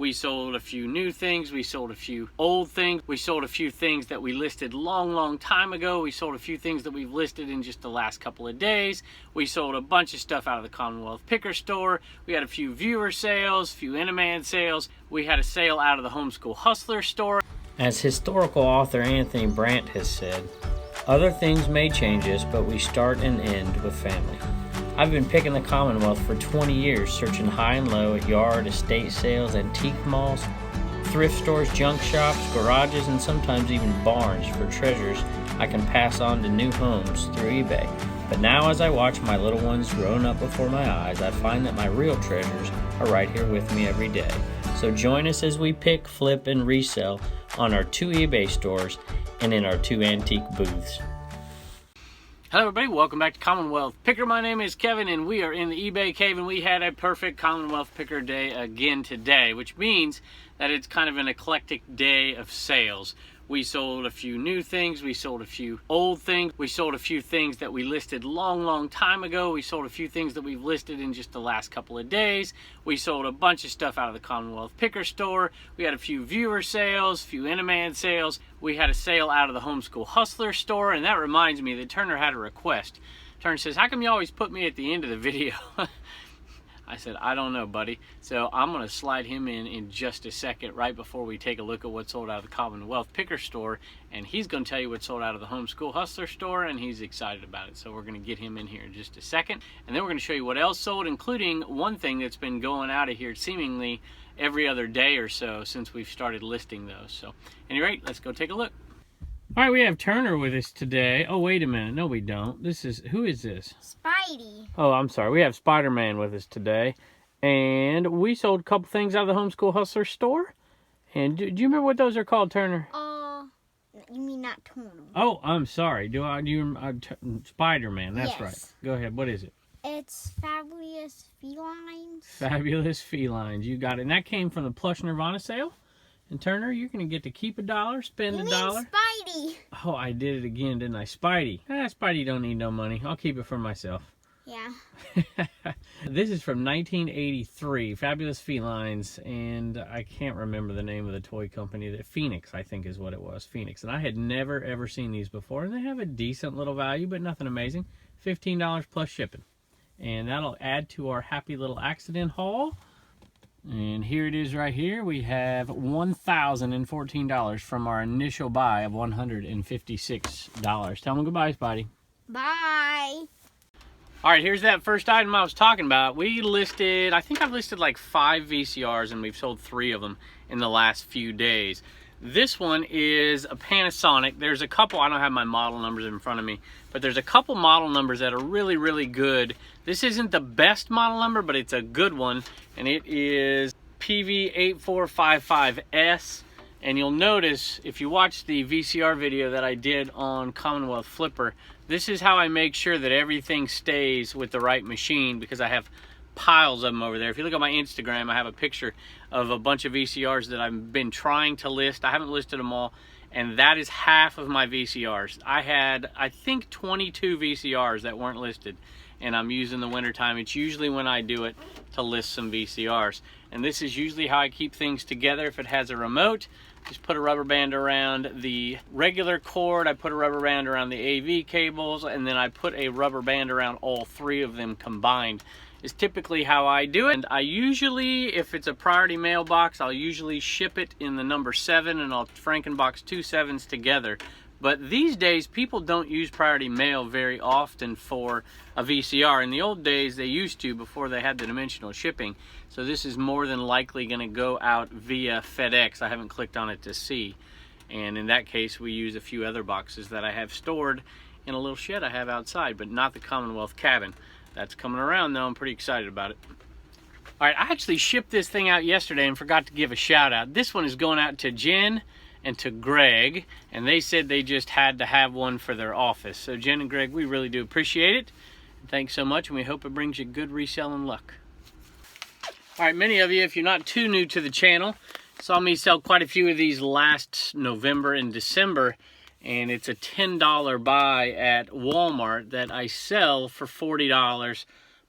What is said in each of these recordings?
We sold a few new things, we sold a few old things, we sold a few things that we listed long time ago, we sold a few things that we've listed in just the last couple of days, we sold a bunch of stuff out of the Commonwealth Picker store, we had a few viewer sales, a few Eneman sales, we had a sale out of the Homeschool Hustler store. As historical author Anthony Brandt has said, other things may change us, but we start and end with family. I've been picking the Commonwealth for 20 years, searching high and low at yard, estate sales, antique malls, thrift stores, junk shops, garages, and sometimes even barns for treasures I can pass on to new homes through eBay. But now as I watch my little ones growing up before my eyes, I find that my real treasures are right here with me every day. So join us as we pick, flip, and resell on our 2 eBay stores and in our 2 antique booths. Hello everybody, welcome back to Commonwealth Picker. My name is Kevin and we are in the eBay cave, and we had a perfect Commonwealth Picker day again today, which means that it's kind of an eclectic day of sales. We sold a few new things, we sold a few old things, we sold a few things that we listed long time ago, we sold a few things that we've listed in just the last couple of days, we sold a bunch of stuff out of the Commonwealth Picker store, we had a few viewer sales, a few Eneman sales, we had a sale out of the Homeschool Hustler store. And that reminds me that Turner had a request. Turner says, how come you always put me at the end of the video? I said, I don't know, buddy. So I'm going to slide him in just a second, right before we take a look at what sold out of the Commonwealth Picker store. And he's going to tell you what sold out of the Homeschool Hustler store, and he's excited about it. So we're going to get him in here in just a second. And then we're going to show you what else sold, including one thing that's been going out of here seemingly every other day or so since we've started listing those. So at any rate, let's go take a look. All right, we have Turner with us today. Oh, wait a minute. No, we don't. Who is this? Spidey. Oh, I'm sorry. We have Spider-Man with us today. And we sold a couple things out of the Homeschool Hustler store. And do you remember what those are called, Turner? You mean not Turner? Oh, I'm sorry. Spider-Man, that's yes. right. Go ahead. What is it? It's Fabulous Felines. Fabulous Felines. You got it. And that came from the Plush Nirvana sale. And Turner, you're going to get to keep $1, spend $1. Spidey. Oh, I did it again, didn't I? Spidey. Spidey don't need no money. I'll keep it for myself. Yeah. This is from 1983, Fabulous Felines, and I can't remember the name of the toy company. Phoenix, I think is what it was. Phoenix. And I had never, ever seen these before, and they have a decent little value, but nothing amazing. $15 plus shipping. And that'll add to our happy little accident haul. And here it is right here. We have $1,014 from our initial buy of $156. Tell them goodbye, Spidey. Bye. All right, here's that first item I was talking about. We listed, I think I've listed like 5 VCRs, and we've sold 3 of them in the last few days. This one is a Panasonic. There's a couple, I don't have my model numbers in front of me, but there's a couple model numbers that are really good. This isn't the best model number, but it's a good one, and it is PV8455S. And you'll notice, if you watch the VCR video that I did on Commonwealth Flipper, this is how I make sure that everything stays with the right machine, because I have piles of them over there. If you look at my Instagram, I have a picture of a bunch of VCRs that I've been trying to list. I haven't listed them all, and that is half of my VCRs. I had, I think, 22 VCRs that weren't listed, and I'm using the winter time. It's usually when I do it to list some VCRs. And this is usually how I keep things together. If it has a remote, just put a rubber band around the regular cord, I put a rubber band around the AV cables, and then I put a rubber band around all 3 of them combined. Is typically how I do it. And I usually, if it's a priority mailbox, I'll usually ship it in the number 7, and I'll Frankenbox 2 7s together. But these days, people don't use priority mail very often for a VCR. In the old days, they used to, before they had the dimensional shipping. So this is more than likely going to go out via FedEx. I haven't clicked on it to see. And in that case, we use a few other boxes that I have stored in a little shed I have outside, but not the Commonwealth cabin. That's coming around though. I'm pretty excited about it. All right, I actually shipped this thing out yesterday and forgot to give a shout out. This one is going out to Jen and to Greg, and they said they just had to have one for their office. So Jen and Greg, we really do appreciate it. Thanks so much, and we hope it brings you good reselling luck. All right, many of you, if you're not too new to the channel, saw me sell quite a few of these last November and December, and it's a $10 buy at Walmart that I sell for $40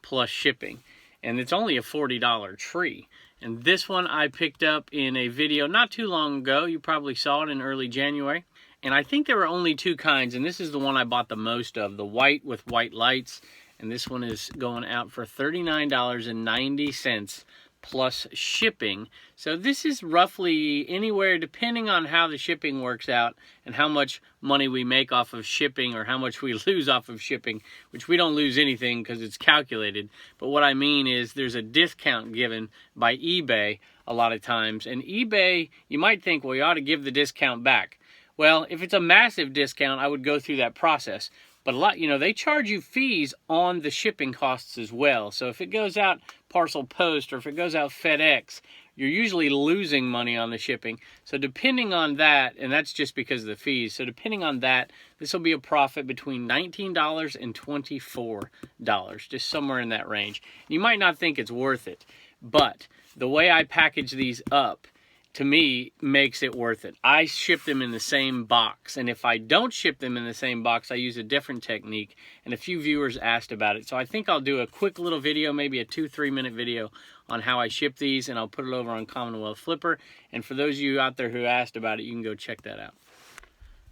plus shipping. And it's only a $40 tree. And this one I picked up in a video not too long ago. You probably saw it in early January. And I think there were only two kinds, and this is the one I bought the most of, the white with white lights. And this one is going out for $39.90 plus shipping. So this is roughly anywhere, depending on how the shipping works out and how much money we make off of shipping or how much we lose off of shipping, which we don't lose anything because it's calculated. But what I mean is there's a discount given by eBay a lot of times. And eBay, you might think, well, you ought to give the discount back. Well, if it's a massive discount, I would go through that process. But a lot, they charge you fees on the shipping costs as well. So if it goes out parcel post or if it goes out FedEx, you're usually losing money on the shipping. So depending on that, and that's just because of the fees. So depending on that, this will be a profit between $19 and $24, just somewhere in that range. You might not think it's worth it, but the way I package these up, to me, makes it worth it. I ship them in the same box, and if I don't ship them in the same box, I use a different technique, and a few viewers asked about it. So I think I'll do a quick little video, maybe a 2-3 minute video on how I ship these, and I'll put it over on Commonwealth Flipper. And for those of you out there who asked about it, you can go check that out.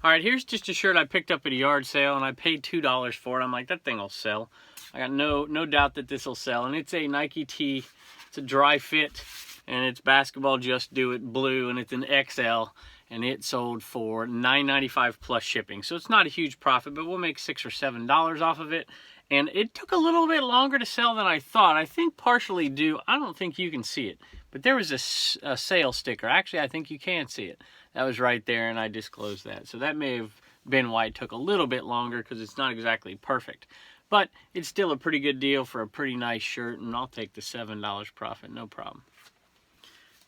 All right, here's just a shirt I picked up at a yard sale, and I paid $2 for it. I'm like, that thing will sell. I got no doubt that this will sell, and it's a Nike tee. It's a dry fit. And it's basketball just do it blue, and it's an XL, and it sold for $9.95 plus shipping. So it's not a huge profit, but we'll make $6 or $7 off of it. And it took a little bit longer to sell than I thought. I think partially due, I don't think you can see it, but there was a sale sticker. Actually, I think you can see it. That was right there, and I disclosed that. So that may have been why it took a little bit longer, because it's not exactly perfect. But it's still a pretty good deal for a pretty nice shirt, and I'll take the $7 profit, no problem.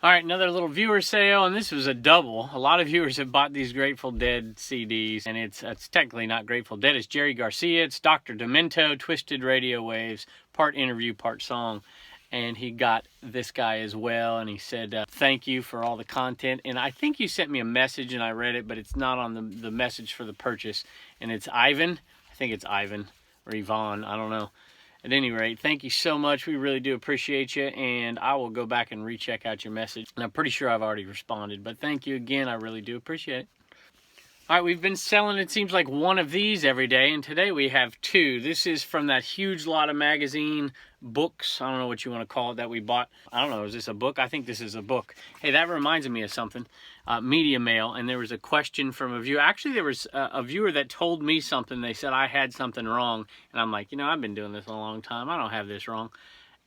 All right, another little viewer sale, and this was a double. A lot of viewers have bought these Grateful Dead CDs, and it's technically not Grateful Dead. It's Jerry Garcia, it's Dr. Demento, Twisted Radio Waves, part interview, part song. And he got this guy as well, and he said, thank you for all the content. And I think you sent me a message, and I read it, but it's not on the message for the purchase. And it's Ivan. I think it's Ivan or Yvonne. I don't know. At any rate, thank you so much. We really do appreciate you, and I will go back and recheck out your message. And I'm pretty sure I've already responded, but thank you again. I really do appreciate it. All right, we've been selling, it seems like, one of these every day, and today we have two. This is from that huge lot of magazine books. I don't know what you want to call it that we bought. I don't know, is this a book? I think this is a book. Hey, that reminds me of something. Media mail, and there was a question from a viewer. Actually, there was a viewer that told me something. They said I had something wrong, and I'm like, I've been doing this a long time. I don't have this wrong.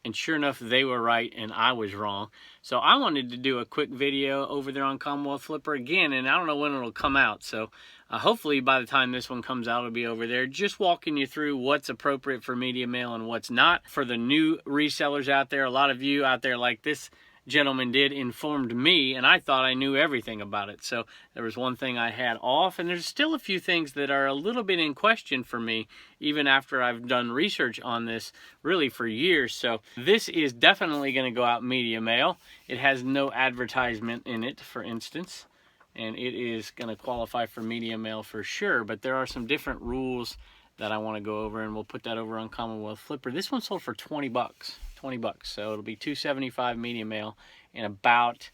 And sure enough, they were right and I was wrong. So I wanted to do a quick video over there on Commonwealth Flipper again, and I don't know when it'll come out. So hopefully by the time this one comes out, it'll be over there, just walking you through what's appropriate for media mail and what's not. For the new resellers out there, a lot of you out there like this gentleman did informed me, and I thought I knew everything about it. So there was one thing I had off, and there's still a few things that are a little bit in question for me, even after I've done research on this really for years. So this is definitely going to go out media mail. It has no advertisement in it, for instance, and it is going to qualify for media mail for sure. But there are some different rules that I want to go over, and we'll put that over on Commonwealth Flipper. This one sold for 20 bucks. 20 bucks, so it'll be $2.75 media mail and about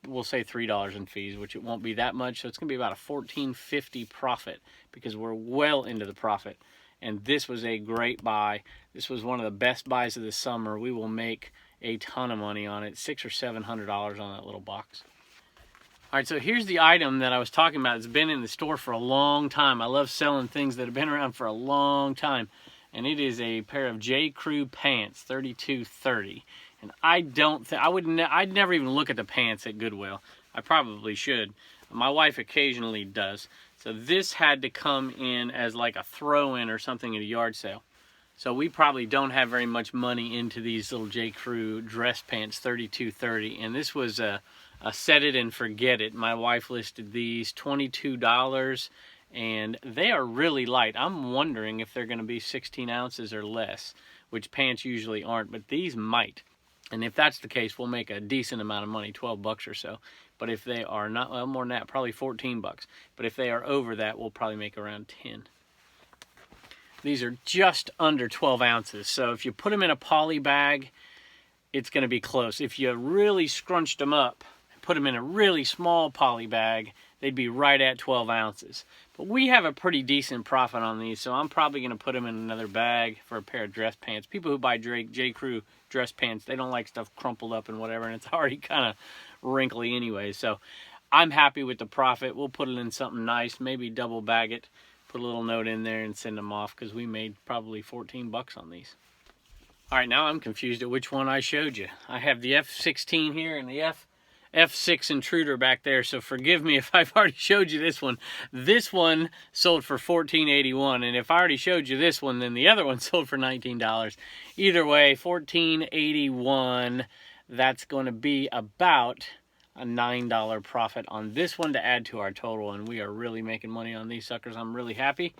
we'll say $3 in fees, which it won't be that much. So it's gonna be about a $14.50 profit, because we're well into the profit. And this was a great buy. This was one of the best buys of the summer. We will make a ton of money on it. $600 or $700 on that little box. All right, so here's the item that I was talking about. It's been in the store for a long time. I love selling things that have been around for a long time. And it is a pair of J. Crew pants, 3230. And I'd never even look at the pants at Goodwill. I probably should. My wife occasionally does. So this had to come in as like a throw-in or something at a yard sale. So we probably don't have very much money into these little J. Crew dress pants, 3230. And this was a set it and forget it. My wife listed these $22. And they are really light. I'm wondering if they're going to be 16 ounces or less, which pants usually aren't, but these might. And if that's the case, we'll make a decent amount of money, 12 bucks or so. But if they are not, well, more than that, probably 14 bucks. But if they are over that, we'll probably make around 10. These are just under 12 ounces. So if you put them in a poly bag, it's going to be close. If you really scrunched them up, put them in a really small poly bag, they'd be right at 12 ounces. But we have a pretty decent profit on these, so I'm probably going to put them in another bag for a pair of dress pants. People who buy J. Crew dress pants, they don't like stuff crumpled up and whatever, and it's already kind of wrinkly anyway. So I'm happy with the profit. We'll put it in something nice, maybe double bag it, put a little note in there and send them off, because we made probably 14 bucks on these. All right, now I'm confused at which one I showed you. I have the F16 here and the F6 Intruder back there, so forgive me if I've already showed you this one. This one sold for $14.81, and if I already showed you this one, then the other one sold for $19. Either way, $14.81, that's going to be about a $9 profit on this one to add to our total, and we are really making money on these suckers. I'm really happy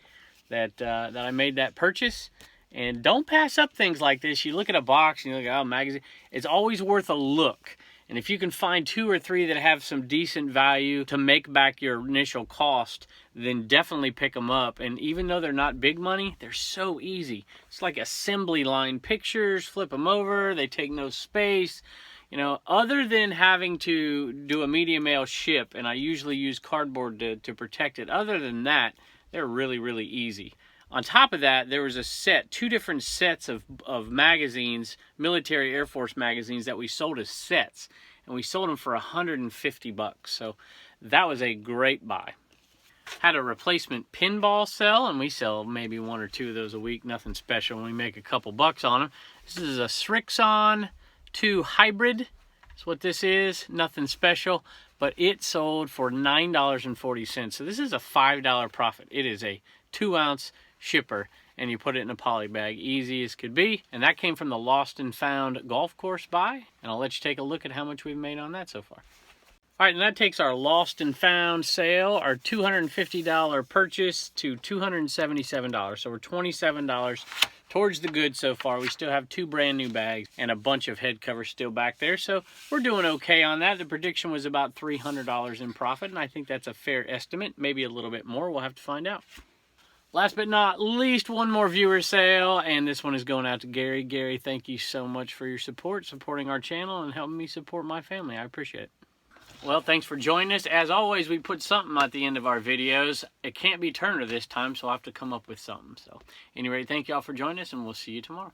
that that I made that purchase. And don't pass up things like this. You look at a box and you look at, oh, magazine. It's always worth a look. And if you can find 2 or 3 that have some decent value to make back your initial cost, then definitely pick them up. And even though they're not big money, they're so easy. It's like assembly line pictures, flip them over, they take no space. You know, other than having to do a media mail ship, and I usually use cardboard to protect it, other than that, they're really, really easy. On top of that, there was a set, 2 different sets of magazines, military Air Force magazines that we sold as sets. And we sold them for 150 bucks. So that was a great buy. Had a replacement pinball sell, and we sell maybe 1 or 2 of those a week. Nothing special, and we make a couple bucks on them. This is a Srixon 2 Hybrid. That's what this is. Nothing special, but it sold for $9.40. So this is a $5 profit. It is a 2-ounce shipper, and you put it in a poly bag, easy as could be. And that came from the Lost and Found golf course buy, and I'll let you take a look at how much we've made on that so far. All right, and that takes our Lost and Found sale, our $250 purchase, to $277. So we're $27 towards the good so far. We still have 2 brand new bags and a bunch of head covers still back there, so we're doing okay on that. The prediction was about $300 in profit, and I think that's a fair estimate, maybe a little bit more. We'll have to find out. Last but not least, one more viewer sale, and this one is going out to Gary. Gary, thank you so much for your support, supporting our channel, and helping me support my family. I appreciate it. Well, thanks for joining us. As always, we put something at the end of our videos. It can't be Turner this time, so I'll have to come up with something. So, anyway, thank y'all for joining us, and we'll see you tomorrow.